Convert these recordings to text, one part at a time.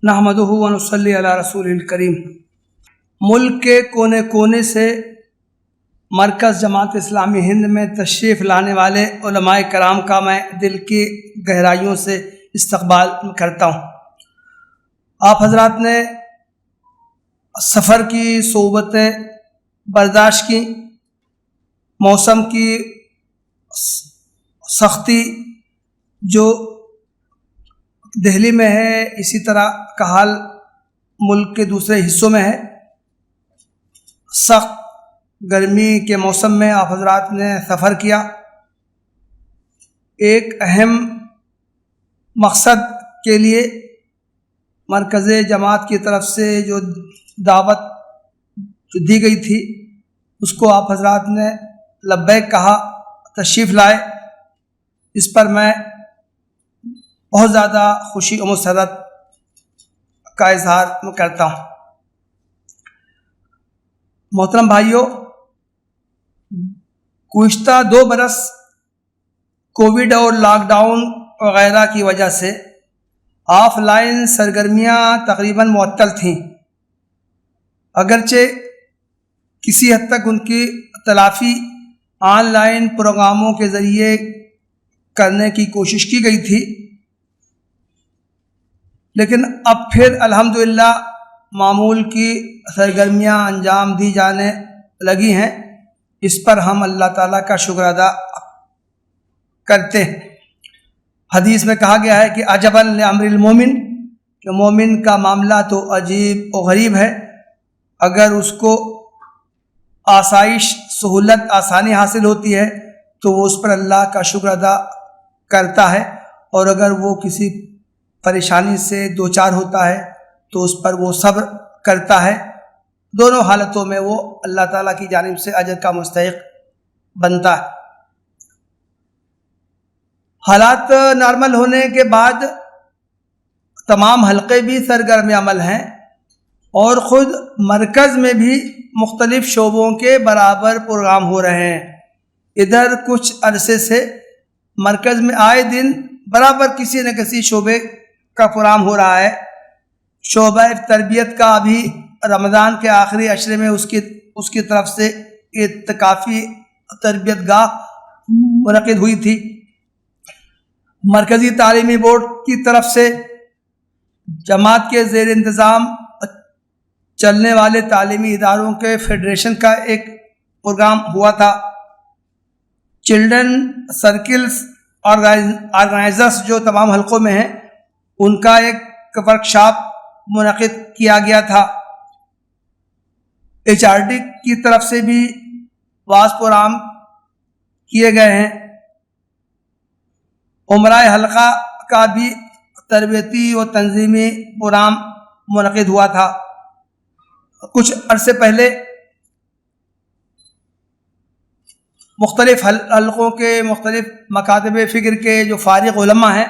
نحمدہ و نصلی علی رسول الکریم۔ ملک کے کونے کونے سے مرکز جماعت اسلامی ہند میں تشریف لانے والے علماء کرام کا میں دل کی گہرائیوں سے استقبال کرتا ہوں۔ آپ حضرات نے سفر کی صعوبتیں برداشت کی، موسم کی سختی جو دہلی میں ہے اسی طرح کا حال ملک کے دوسرے حصوں میں ہے۔ سخت گرمی کے موسم میں آپ حضرات نے سفر کیا، ایک اہم مقصد کے لیے مرکز جماعت کی طرف سے جو دعوت دی گئی تھی اس کو آپ حضرات نے لبیک کہا، تشریف لائے۔ اس پر میں بہت زیادہ خوشی و مسرت کا اظہار کرتا ہوں۔ محترم بھائیوں، گزشتہ 2 برس کووڈ اور لاک ڈاؤن وغیرہ کی وجہ سے آف لائن سرگرمیاں تقریباً معطل تھیں، اگرچہ کسی حد تک ان کی تلافی آن لائن پروگراموں کے ذریعے کرنے کی کوشش کی گئی تھی، لیکن اب پھر الحمدللہ معمول کی سرگرمیاں انجام دی جانے لگی ہیں۔ اس پر ہم اللہ تعالیٰ کا شکر ادا کرتے ہیں۔ حدیث میں کہا گیا ہے کہ عجباً لامر المومن، کہ مومن کا معاملہ تو عجیب و غریب ہے۔ اگر اس کو آسائش، سہولت، آسانی حاصل ہوتی ہے تو وہ اس پر اللہ کا شکر ادا کرتا ہے، اور اگر وہ کسی پریشانی سے دوچار ہوتا ہے تو اس پر وہ صبر کرتا ہے۔ دونوں حالتوں میں وہ اللہ تعالیٰ کی جانب سے اجر کا مستحق بنتا ہے۔ حالات نارمل ہونے کے بعد تمام حلقے بھی سرگرم عمل ہیں، اور خود مرکز میں بھی مختلف شعبوں کے برابر پروگرام ہو رہے ہیں۔ ادھر کچھ عرصے سے مرکز میں آئے دن برابر کسی نہ کسی شعبے کا پروگرام ہو رہا ہے۔ شعبہ تربیت کا ابھی رمضان کے آخری عشرے میں اس کی طرف سے اعتکافی تربیت گاہ منعقد ہوئی تھی۔ مرکزی تعلیمی بورڈ کی طرف سے جماعت کے زیر انتظام چلنے والے تعلیمی اداروں کے فیڈریشن کا ایک پروگرام ہوا تھا۔ چلڈرن سرکلز آرگنائزرز جو تمام حلقوں میں ہیں ان کا ایک ورکشاپ منعقد کیا گیا تھا۔ HRD کی طرف سے بھی واعظ پروگرام کیے گئے ہیں۔ عمرہ حلقہ کا بھی تربیتی و تنظیمی پروگرام منعقد ہوا تھا۔ کچھ عرصے پہلے مختلف حلقوں کے مختلف مکاتب فکر کے جو فارغ علماء ہیں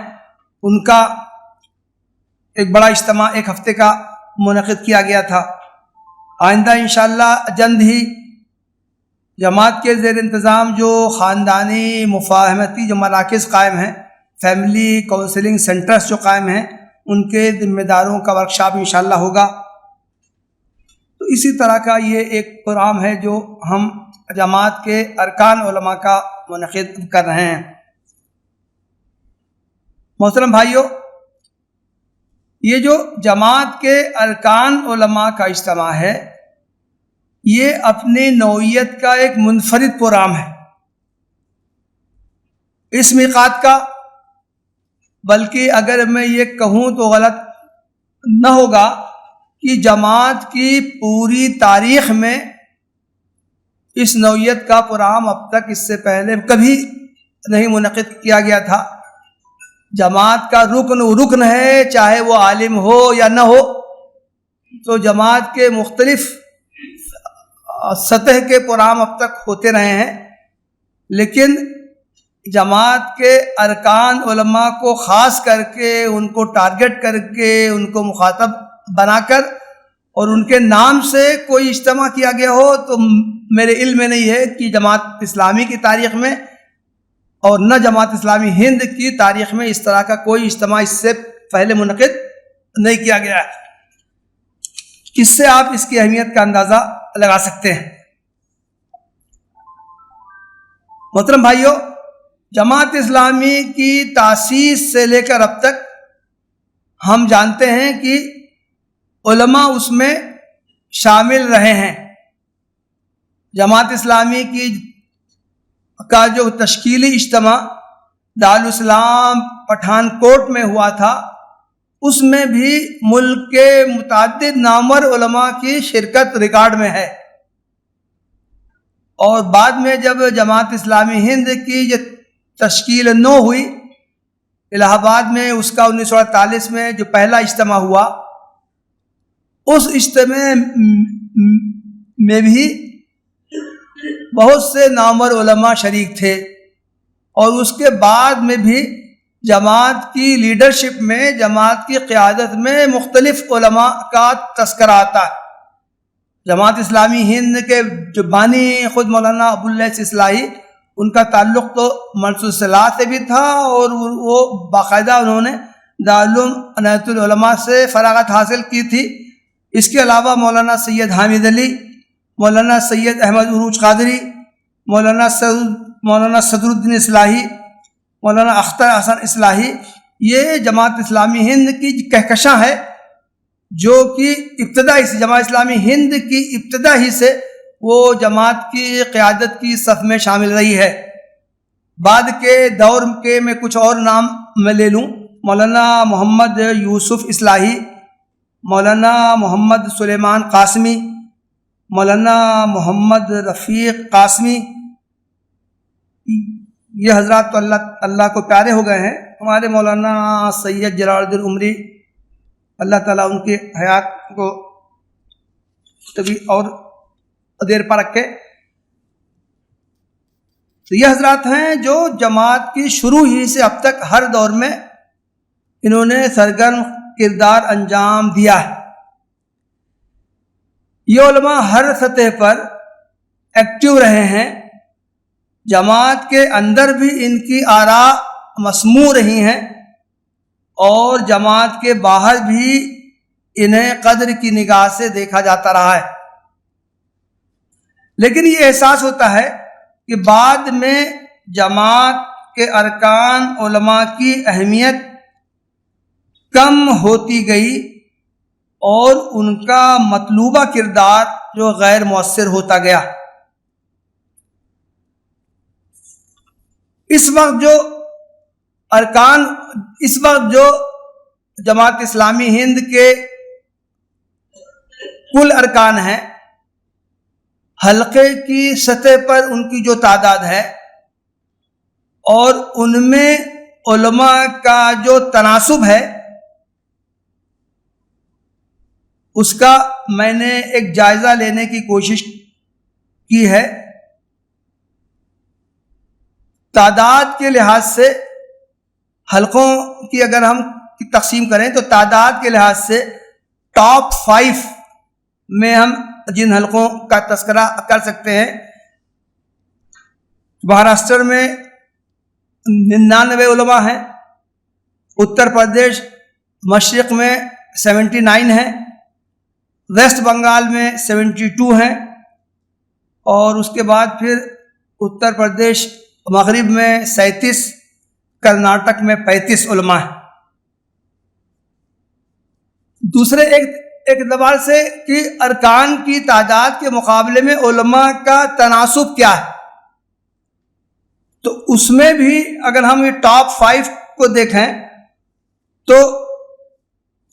ان کا ایک بڑا اجتماع ایک ہفتے کا منعقد کیا گیا تھا۔ آئندہ انشاءاللہ جلد ہی جماعت کے زیر انتظام جو خاندانی مفاہمتی جو مراکز قائم ہیں، فیملی کونسلنگ سینٹرز جو قائم ہیں، ان کے ذمہ داروں کا ورکشاپ انشاءاللہ ہوگا۔ تو اسی طرح کا یہ ایک پروگرام ہے جو ہم جماعت کے ارکان علماء کا منعقد کر رہے ہیں۔ محترم بھائیوں، یہ جو جماعت کے ارکان علماء کا اجتماع ہے یہ اپنی نوعیت کا ایک منفرد پروگرام ہے، اس میقات کا، بلکہ اگر میں یہ کہوں تو غلط نہ ہوگا کہ جماعت کی پوری تاریخ میں اس نوعیت کا پروگرام اب تک اس سے پہلے کبھی نہیں منعقد کیا گیا تھا۔ جماعت کا رکن ہے، چاہے وہ عالم ہو یا نہ ہو، تو جماعت کے مختلف سطح کے پروگرام اب تک ہوتے رہے ہیں، لیکن جماعت کے ارکان علماء کو خاص کر کے ان کو ٹارگٹ کر کے ان کو مخاطب بنا کر اور ان کے نام سے کوئی اجتماع کیا گیا ہو تو میرے علم میں نہیں ہے کہ جماعت اسلامی کی تاریخ میں اور نہ جماعت اسلامی ہند کی تاریخ میں اس طرح کا کوئی اجتماع اس سے پہلے منعقد نہیں کیا گیا ہے۔ اس سے آپ اس کی اہمیت کا اندازہ لگا سکتے ہیں۔ محترم بھائیوں، جماعت اسلامی کی تاسیس سے لے کر اب تک ہم جانتے ہیں کہ علماء اس میں شامل رہے ہیں۔ جماعت اسلامی کا جو تشکیلی اجتماع دارالاسلام پٹھان کوٹ میں ہوا تھا، اس میں بھی ملک کے متعدد نامور علماء کی شرکت ریکارڈ میں ہے۔ اور بعد میں جب جماعت اسلامی ہند کی جو تشکیل نو ہوئی الہ آباد میں، اس کا 1948 میں جو پہلا اجتماع ہوا، اس اجتماع میں بھی بہت سے نامور علماء شریک تھے، اور اس کے بعد میں بھی جماعت کی لیڈرشپ میں، جماعت کی قیادت میں مختلف علماء کا تذکرہ آتا ہے۔ جماعت اسلامی ہند کے جو بانی خود مولانا ابواللیث اصلاحی، ان کا تعلق تو منصور صلاح سے بھی تھا، اور وہ باقاعدہ انہوں نے دارالعلوم عنایت العلماء سے فراغت حاصل کی تھی۔ اس کے علاوہ مولانا سید حامد علی، مولانا سید احمد عروج قادری، مولانا صدر الدین اصلاحی، مولانا اختر حسن اصلاحی، یہ جماعت اسلامی ہند کی کہکشاں ہے، جو کہ ابتدائی سے جماعت اسلامی ہند کی ابتدا ہی سے وہ جماعت کی قیادت کی صف میں شامل رہی ہے۔ بعد کے دور کے میں کچھ اور نام میں لے لوں: مولانا محمد یوسف اصلاحی، مولانا محمد سلیمان قاسمی، مولانا محمد رفیق قاسمی، یہ حضرات تو اللہ کو پیارے ہو گئے ہیں۔ ہمارے مولانا سید جلال الدین عمری، اللہ تعالیٰ ان کی حیات کو کبھی اور دیر پر رکھے۔ تو یہ حضرات ہیں جو جماعت کی شروع ہی سے اب تک ہر دور میں انہوں نے سرگرم کردار انجام دیا ہے۔ یہ علماء ہر سطح پر ایکٹیو رہے ہیں۔ جماعت کے اندر بھی ان کی آراء مسموع رہی ہیں، اور جماعت کے باہر بھی انہیں قدر کی نگاہ سے دیکھا جاتا رہا ہے۔ لیکن یہ احساس ہوتا ہے کہ بعد میں جماعت کے ارکان علماء کی اہمیت کم ہوتی گئی، اور ان کا مطلوبہ کردار جو غیر مؤثر ہوتا گیا۔ اس وقت جو جماعت اسلامی ہند کے کل ارکان ہیں، حلقے کی سطح پر ان کی جو تعداد ہے، اور ان میں علماء کا جو تناسب ہے، اس کا میں نے ایک جائزہ لینے کی کوشش کی ہے۔ تعداد کے لحاظ سے حلقوں کی اگر ہم تقسیم کریں تو تعداد کے لحاظ سے ٹاپ 5 میں ہم جن حلقوں کا تذکرہ کر سکتے ہیں: مہاراشٹر میں 99 علماء ہیں، اتر پردیش مشرق میں 79 ہیں، ویسٹ بنگال میں 72 ہیں، اور اس کے بعد پھر اتر پردیش مغرب میں 37، کرناٹک میں 35 علماء ہیں۔ دوسرے ایک اعتبار سے کہ ارکان کی تعداد کے مقابلے میں علماء کا تناسب کیا ہے، تو اس میں بھی اگر ہم یہ ٹاپ 5 کو دیکھیں تو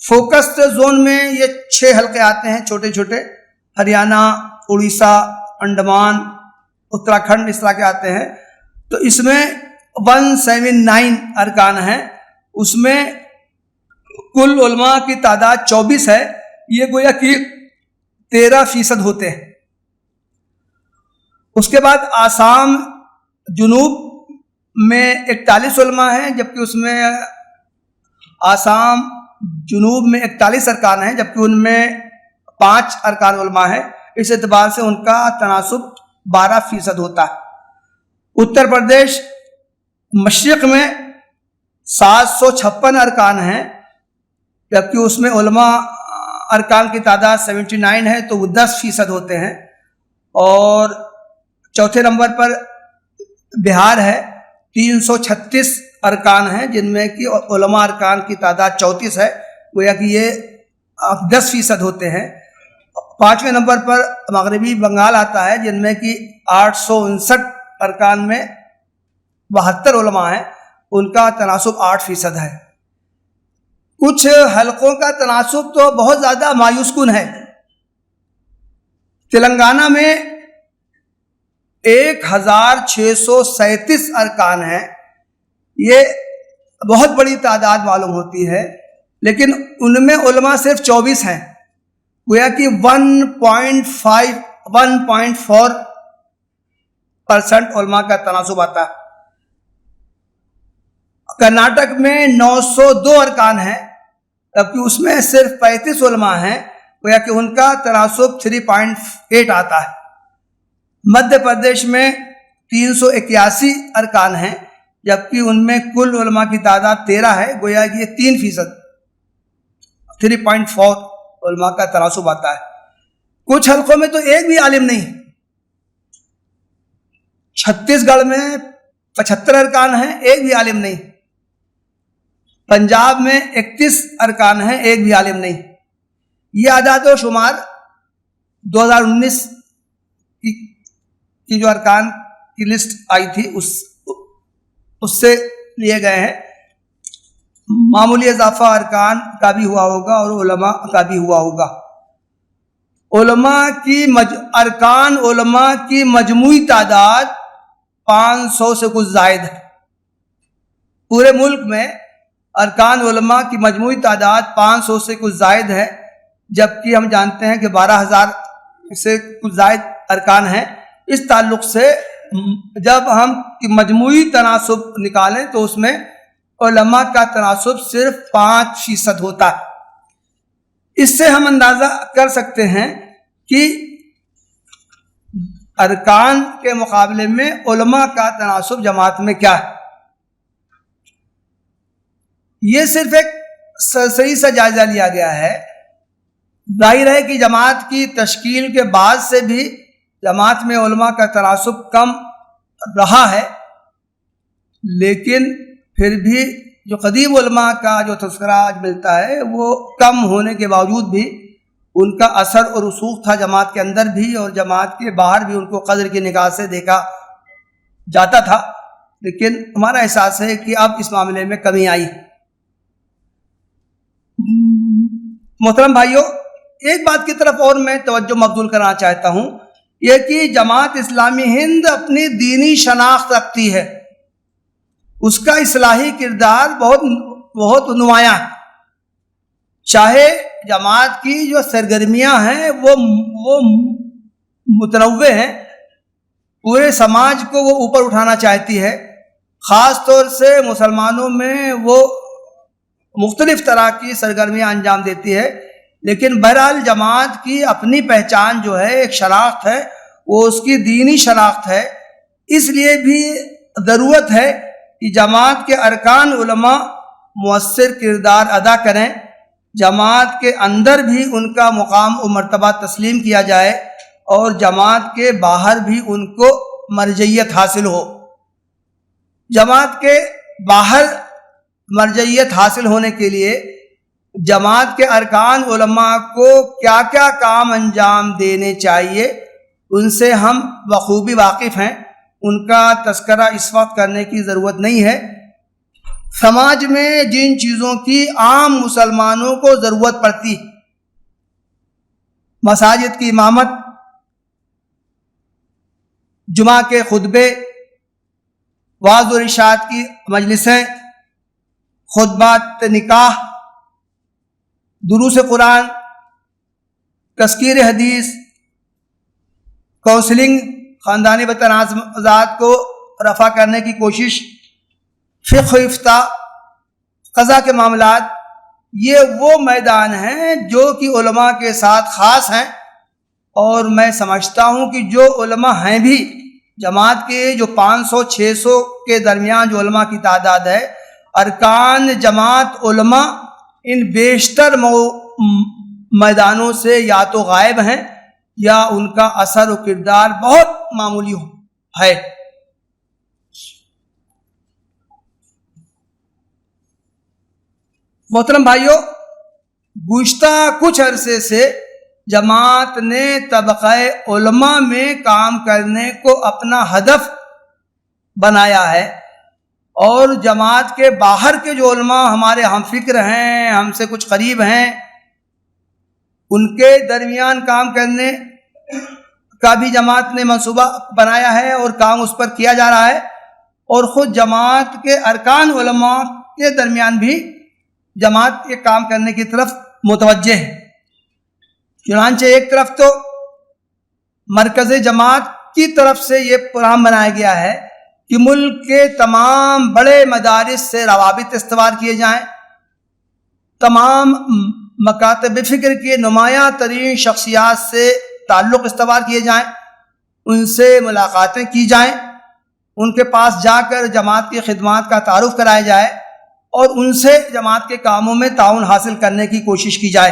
فوکسڈ زون میں یہ 6 حلقے آتے ہیں، چھوٹے چھوٹے، ہریانہ، اڑیسہ، انڈمان، اتراکھنڈ، اس طرح کے آتے ہیں۔ تو اس میں 179 ارکان ہیں، اس میں کل علماء کی تعداد 24 ہے، یہ گویا کہ 13% ہوتے ہیں۔ اس کے بعد آسام جنوب میں 41 علماء ہیں، جبکہ اس میں آسام جنوب میں 41 ارکان ہیں، جبکہ ان میں 5 ارکان علماء ہیں۔ اس اعتبار سے ان کا تناسب 12% ہوتا ہے۔ اتر پردیش مشرق میں 756 ارکان ہیں، جبکہ اس میں علماء ارکان کی تعداد 79 ہے تو وہ 10% ہوتے ہیں. اور چوتھے نمبر پر بہار ہے، 336 ارکان ہیں جن میں کہ علماء ارکان کی تعداد 34 ہے، گویا کہ یہ 10% ہوتے ہیں. پانچویں نمبر پر مغربی بنگال آتا ہے جن میں کہ 859 ارکان میں 72 علماء ہیں، ان کا تناسب 8% ہے. کچھ حلقوں کا تناسب تو بہت زیادہ مایوس کن ہے. تلنگانہ میں 1637 ارکان ہیں، یہ بہت بڑی تعداد معلوم ہوتی ہے، لیکن ان میں علماء صرف 24 ہیں، گویا کہ 1.4% علماء کا تناسب آتا ہے. کرناٹک میں 902 ارکان ہیں، جبکہ اس میں صرف 35 علماء ہیں، گویا کہ ان کا تناسب 3.8 آتا ہے. مدھیہ پردیش میں 381 ارکان ہیں، جبکہ ان میں کل علماء کی تعداد 13 ہے، گویا کہ یہ 3%، 3.4 علماء کا تناسب آتا ہے. کچھ حلقوں میں تو ایک بھی عالم نہیں. چھتیس گڑھ میں 75 ارکان ہیں، ایک بھی عالم نہیں. پنجاب میں 31 ارکان ہیں، ایک بھی عالم نہیں. یہ اعداد و شمار 2019 کی جو ارکان کی لسٹ آئی تھی اس سے لیے گئے ہیں. معمولی اضافہ ارکان کا بھی ہوا ہوگا اور علماء کا بھی ہوا ہوگا. ارکان علماء کی مجموعی تعداد 500 سے کچھ زائد ہے. پورے ملک میں ارکان علماء کی مجموعی تعداد 500 سے کچھ زائد ہے، جبکہ ہم جانتے ہیں کہ 12,000 سے کچھ زائد ارکان ہیں. اس تعلق سے جب ہم مجموعی تناسب نکالیں تو اس میں علماء کا تناسب صرف 5% ہوتا ہے. اس سے ہم اندازہ کر سکتے ہیں کہ ارکان کے مقابلے میں علماء کا تناسب جماعت میں کیا ہے. یہ صرف ایک صحیح سا جائزہ لیا گیا ہے. ظاہر ہے کہ جماعت کی تشکیل کے بعد سے بھی جماعت میں علماء کا تناسب کم رہا ہے، لیکن پھر بھی جو قدیم علماء کا جو تذکرہ آج ملتا ہے وہ کم ہونے کے باوجود بھی ان کا اثر اور رسوخ تھا جماعت کے اندر بھی، اور جماعت کے باہر بھی ان کو قدر کی نگاہ سے دیکھا جاتا تھا. لیکن ہمارا احساس ہے کہ اب اس معاملے میں کمی آئی. محترم بھائیوں، ایک بات کی طرف اور میں توجہ مبذول کرنا چاہتا ہوں، یہ کہ جماعت اسلامی ہند اپنی دینی شناخت رکھتی ہے. اس کا اصلاحی کردار بہت نمایاں ہے. چاہے جماعت کی جو سرگرمیاں ہیں وہ متنوع ہیں، پورے سماج کو وہ اوپر اٹھانا چاہتی ہے، خاص طور سے مسلمانوں میں وہ مختلف طرح کی سرگرمیاں انجام دیتی ہے، لیکن بہرحال جماعت کی اپنی پہچان جو ہے، ایک شناخت ہے، وہ اس کی دینی شناخت ہے. اس لیے بھی ضرورت ہے کہ جماعت کے ارکان علماء مؤثر کردار ادا کریں، جماعت کے اندر بھی ان کا مقام و مرتبہ تسلیم کیا جائے اور جماعت کے باہر بھی ان کو مرجعیت حاصل ہو. جماعت کے باہر مرجعیت حاصل ہونے کے لیے جماعت کے ارکان علماء کو کیا کیا کام انجام دینے چاہیے ان سے ہم بخوبی واقف ہیں، ان کا تذکرہ اس وقت کرنے کی ضرورت نہیں ہے. سماج میں جن چیزوں کی عام مسلمانوں کو ضرورت پڑتی، مساجد کی امامت، جمعہ کے خطبے، وعظ و ارشاد کی مجلسیں، خطبات نکاح، دروس قرآن، تذکیر حدیث، کونسلنگ، خاندانی تنازعات کو رفع کرنے کی کوشش، فقہ و افتاء، قضاء کے معاملات، یہ وہ میدان ہیں جو کہ علماء کے ساتھ خاص ہیں. اور میں سمجھتا ہوں کہ جو علماء ہیں بھی جماعت کے جو 500-600 کے درمیان جو علماء کی تعداد ہے، ارکان جماعت علماء ان بیشتر میدانوں سے یا تو غائب ہیں یا ان کا اثر و کردار بہت معمولی ہے۔ محترم بھائیوں، گزشتہ کچھ عرصے سے جماعت نے طبقہ علماء میں کام کرنے کو اپنا ہدف بنایا ہے، اور جماعت کے باہر کے جو علماء ہمارے ہم فکر ہیں، ہم سے کچھ قریب ہیں، ان کے درمیان کام کرنے کا بھی جماعت نے منصوبہ بنایا ہے اور کام اس پر کیا جا رہا ہے، اور خود جماعت کے ارکان علماء کے درمیان بھی جماعت کے کام کرنے کی طرف متوجہ ہے۔ چنانچہ ایک طرف تو مرکز جماعت کی طرف سے یہ پروگرام بنایا گیا ہے کہ ملک کے تمام بڑے مدارس سے روابط استوار کیے جائیں، تمام مکاتب فکر کی نمایاں ترین شخصیات سے تعلق استوار کیے جائیں، ان سے ملاقاتیں کی جائیں، ان کے پاس جا کر جماعت کی خدمات کا تعارف کرایا جائے اور ان سے جماعت کے کاموں میں تعاون حاصل کرنے کی کوشش کی جائے۔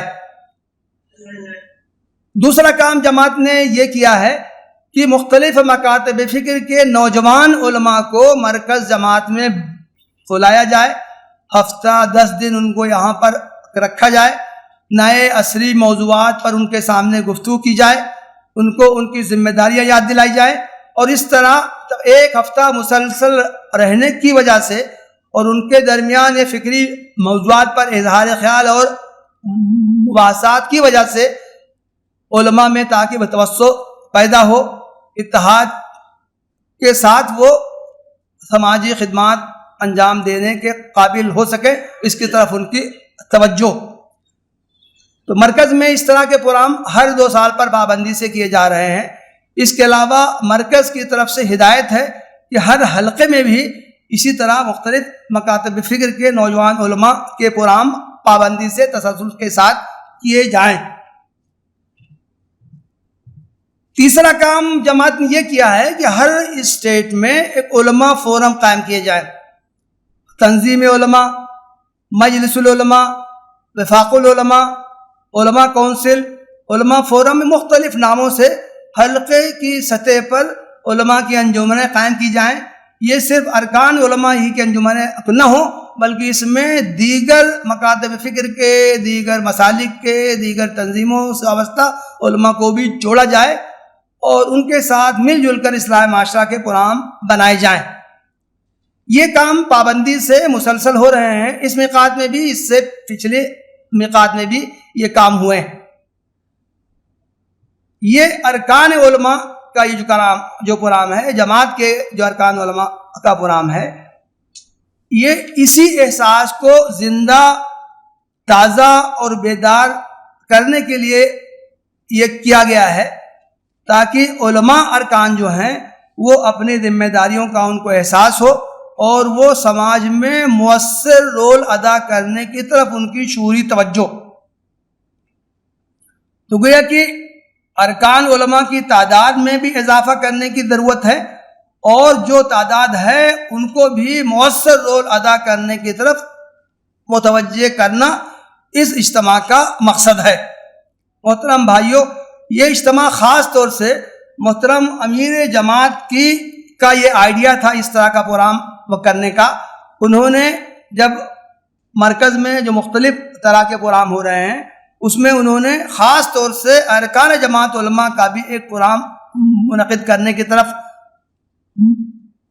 دوسرا کام جماعت نے یہ کیا ہے کہ مختلف مکاتب فکر کے نوجوان علماء کو مرکز جماعت میں بلایا جائے، ہفتہ 10 دن ان کو یہاں پر رکھا جائے، نئے عصری موضوعات پر ان کے سامنے گفتگو کی جائے، ان کو ان کی ذمہ داریاں یاد دلائی جائیں، اور اس طرح ایک ہفتہ مسلسل رہنے کی وجہ سے اور ان کے درمیان یہ فکری موضوعات پر اظہار خیال اور مباحثات کی وجہ سے علماء میں تاکہ توسع پیدا ہو، اتحاد کے ساتھ وہ سماجی خدمات انجام دینے کے قابل ہو سکے، اس کی طرف ان کی توجہ۔ تو مرکز میں اس طرح کے پروگرام ہر 2 سال پر پابندی سے کیے جا رہے ہیں۔ اس کے علاوہ مرکز کی طرف سے ہدایت ہے کہ ہر حلقے میں بھی اسی طرح مختلف مکاتب فکر کے نوجوان علماء کے پروگرام پابندی سے تسلسل کے ساتھ کیے جائیں۔ تیسرا کام جماعت نے یہ کیا ہے کہ ہر اسٹیٹ میں ایک علماء فورم قائم کیے جائیں۔ تنظیم علماء، مجلس العلماء، وفاق العلماء، علماء کونسل، علماء فورم میں مختلف ناموں سے حلقے کی سطح پر علماء کی انجمنیں قائم کی جائیں۔ یہ صرف ارکان علماء ہی کی انجمنیں نہ ہوں، بلکہ اس میں دیگر مکاتب فکر کے، دیگر مسالک کے، دیگر تنظیموں سے وابستہ علماء کو بھی جوڑا جائے اور ان کے ساتھ مل جل کر اصلاح معاشرہ کے پروگرام بنائے جائیں۔ یہ کام پابندی سے مسلسل ہو رہے ہیں۔ اس میقات میں بھی، اس سے پچھلے میقات میں بھی یہ کام ہوئے ہیں۔ یہ ارکان علماء کا یہ جو پروگرام ہے، جماعت کے جو ارکان علماء کا پروگرام ہے، یہ اسی احساس کو زندہ، تازہ اور بیدار کرنے کے لیے یہ کیا گیا ہے، تاکہ علماء ارکان جو ہیں وہ اپنی ذمہ داریوں کا ان کو احساس ہو اور وہ سماج میں مؤثر رول ادا کرنے کی طرف ان کی شعوری توجہ۔ تو گویا کہ ارکان علماء کی تعداد میں بھی اضافہ کرنے کی ضرورت ہے، اور جو تعداد ہے ان کو بھی مؤثر رول ادا کرنے کی طرف متوجہ کرنا اس اجتماع کا مقصد ہے۔ محترم بھائیوں، یہ اجتماع خاص طور سے محترم امیر جماعت کا یہ آئیڈیا تھا اس طرح کا پروگرام کرنے کا۔ انہوں نے جب مرکز میں جو مختلف طرح کے پروگرام ہو رہے ہیں، اس میں انہوں نے خاص طور سے ارکان جماعت علماء کا بھی ایک پروگرام منعقد کرنے کی طرف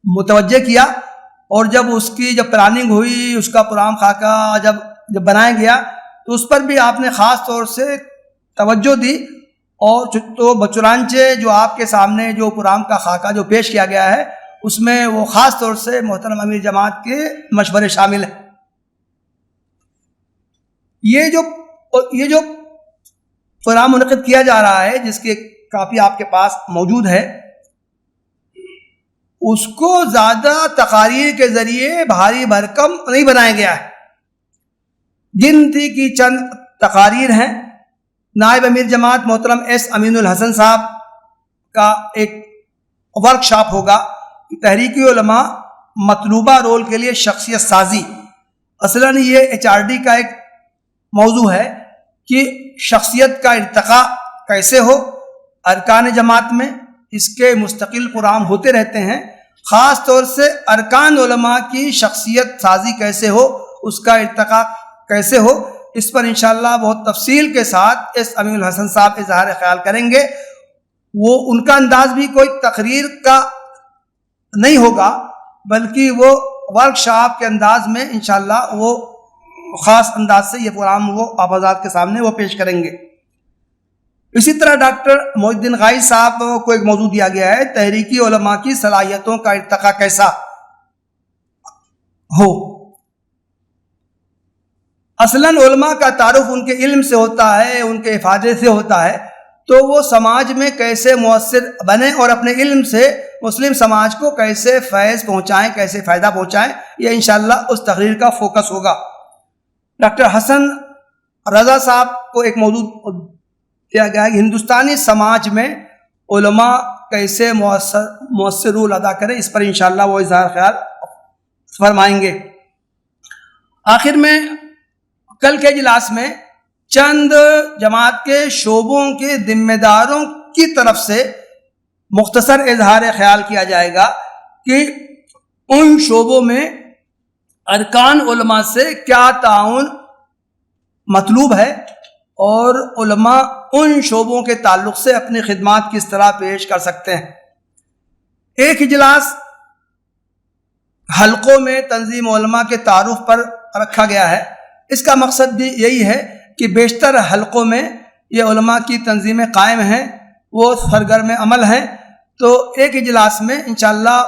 متوجہ کیا، اور جب اس کی جب پلاننگ ہوئی، اس کا پروگرام خاکہ جب بنایا گیا، تو اس پر بھی آپ نے خاص طور سے توجہ دی، اور تو چنانچہ جو آپ کے سامنے جو پروگرام کا خاکہ جو پیش کیا گیا ہے، اس میں وہ خاص طور سے محترم امیر جماعت کے مشورے شامل ہیں۔ یہ جو پروگرام منعقد کیا جا رہا ہے، جس کی کاپی آپ کے پاس موجود ہے، اس کو زیادہ تقاریر کے ذریعے بھاری بھرکم نہیں بنایا گیا ہے۔ گنتی کی چند تقاریر ہیں۔ نائب امیر جماعت محترم ایس امین الحسن صاحب کا ایک ورکشاپ ہوگا کہ تحریکی علماء مطلوبہ رول کے لیے شخصیت سازی۔ اصلاً یہ HRD کا ایک موضوع ہے کہ شخصیت کا ارتقاء کیسے ہو ارکان جماعت میں. اس کے مستقل پروگرام ہوتے رہتے ہیں. خاص طور سے ارکان علماء کی شخصیت سازی کیسے ہو, اس کا ارتقاء کیسے ہو, اس پر انشاءاللہ بہت تفصیل کے ساتھ اس امین الحسن صاحب اظہار خیال کریں گے. وہ ان کا انداز بھی کوئی تقریر کا نہیں ہوگا, بلکہ وہ ورکشاپ کے انداز میں انشاءاللہ وہ خاص انداز سے یہ پروگرام وہ آپ حضرات کے سامنے وہ پیش کریں گے. اسی طرح ڈاکٹر محی الدین غائث صاحب کو ایک موضوع دیا گیا ہے, تحریکی علماء کی صلاحیتوں کا ارتقاء کیسا ہو. اصلاً علماء کا تعارف ان کے علم سے ہوتا ہے, ان کے افادے سے ہوتا ہے, تو وہ سماج میں کیسے مؤثر بنے اور اپنے علم سے مسلم سماج کو کیسے فیض پہنچائیں, کیسے فائدہ پہنچائیں, یہ انشاءاللہ اس تقریر کا فوکس ہوگا. ڈاکٹر حسن رضا صاحب کو ایک موضوع دیا گیا ہے کہ ہندوستانی سماج میں علماء کیسے مؤثر رول ادا کریں, اس پر انشاءاللہ وہ اظہار خیال فرمائیں گے. آخر میں کل کے اجلاس میں چند جماعت کے شعبوں کے ذمہ داروں کی طرف سے مختصر اظہار خیال کیا جائے گا کہ ان شعبوں میں ارکان علماء سے کیا تعاون مطلوب ہے اور علماء ان شعبوں کے تعلق سے اپنی خدمات کس طرح پیش کر سکتے ہیں. ایک اجلاس حلقوں میں تنظیم علماء کے تعارف پر رکھا گیا ہے. اس کا مقصد بھی یہی ہے کہ بیشتر حلقوں میں یہ علماء کی تنظیمیں قائم ہیں, وہ سرگرم عمل ہیں. تو ایک اجلاس میں انشاءاللہ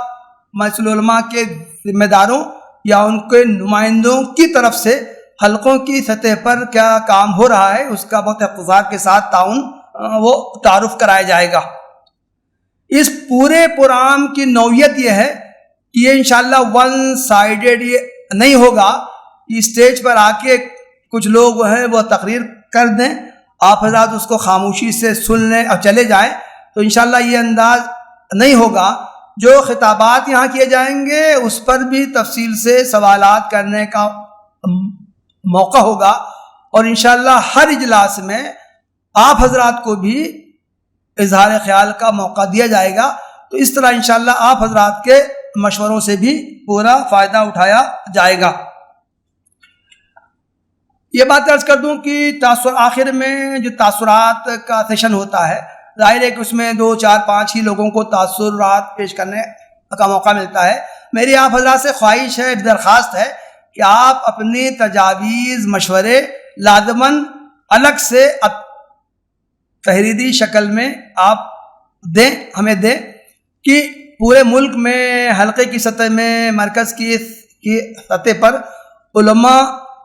مجلس العلماء کے ذمہ داروں یا ان کے نمائندوں کی طرف سے حلقوں کی سطح پر کیا کام ہو رہا ہے اس کا بہت اختصار کے ساتھ وہ تعارف کرایا جائے گا. اس پورے پروگرام کی نوعیت یہ ہے کہ یہ انشاءاللہ ون سائیڈڈ یہ نہیں ہوگا. اسٹیج پر آ کے کچھ لوگ ہیں وہ تقریر کر دیں, آپ حضرات اس کو خاموشی سے سن لیں اور چلے جائیں, تو انشاءاللہ یہ انداز نہیں ہوگا. جو خطابات یہاں کیے جائیں گے اس پر بھی تفصیل سے سوالات کرنے کا موقع ہوگا, اور انشاءاللہ ہر اجلاس میں آپ حضرات کو بھی اظہار خیال کا موقع دیا جائے گا. تو اس طرح انشاءاللہ آپ حضرات کے مشوروں سے بھی پورا فائدہ اٹھایا جائے گا. یہ بات عرض کر دوں کہ آخر میں جو تاثرات کا سیشن ہوتا ہے, ظاہر ہے کہ اس میں 2 4 5 ہی لوگوں کو تاثرات پیش کرنے کا موقع ملتا ہے. میری آپ حضرات سے خواہش ہے, درخواست ہے کہ آپ اپنی تجاویز مشورے لازماً الگ سے تحریری شکل میں آپ ہمیں دیں کہ پورے ملک میں حلقے کی سطح میں مرکز کی سطح پر علماء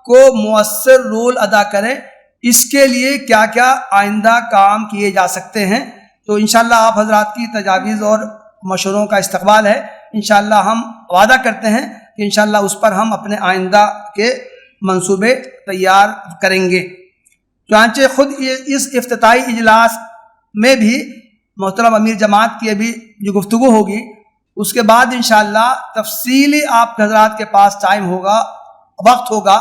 کو مؤثر رول ادا کریں. اس کے لیے کیا کیا آئندہ کام کیے جا سکتے ہیں, تو انشاءاللہ آپ حضرات کی تجاویز اور مشوروں کا استقبال ہے. انشاءاللہ ہم وعدہ کرتے ہیں کہ انشاءاللہ اس پر ہم اپنے آئندہ کے منصوبے تیار کریں گے. چنانچہ خود اس افتتاحی اجلاس میں بھی محترم امیر جماعت کی ابھی جو گفتگو ہوگی اس کے بعد انشاءاللہ تفصیلی آپ حضرات کے پاس ٹائم ہوگا, وقت ہوگا,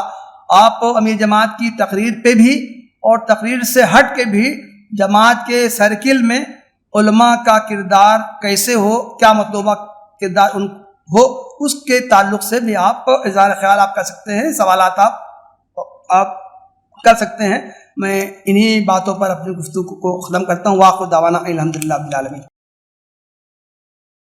آپ امیر جماعت کی تقریر پہ بھی اور تقریر سے ہٹ کے بھی جماعت کے سرکل میں علماء کا کردار کیسے ہو, کیا مطلوبہ کردار ہو, اس کے تعلق سے بھی آپ اظہار خیال آپ کر سکتے ہیں, سوالات آپ کر سکتے ہیں. میں انہی باتوں پر اپنی گفتگو کو ختم کرتا ہوں. واخر دعوانا الحمدللہ رب العالمین.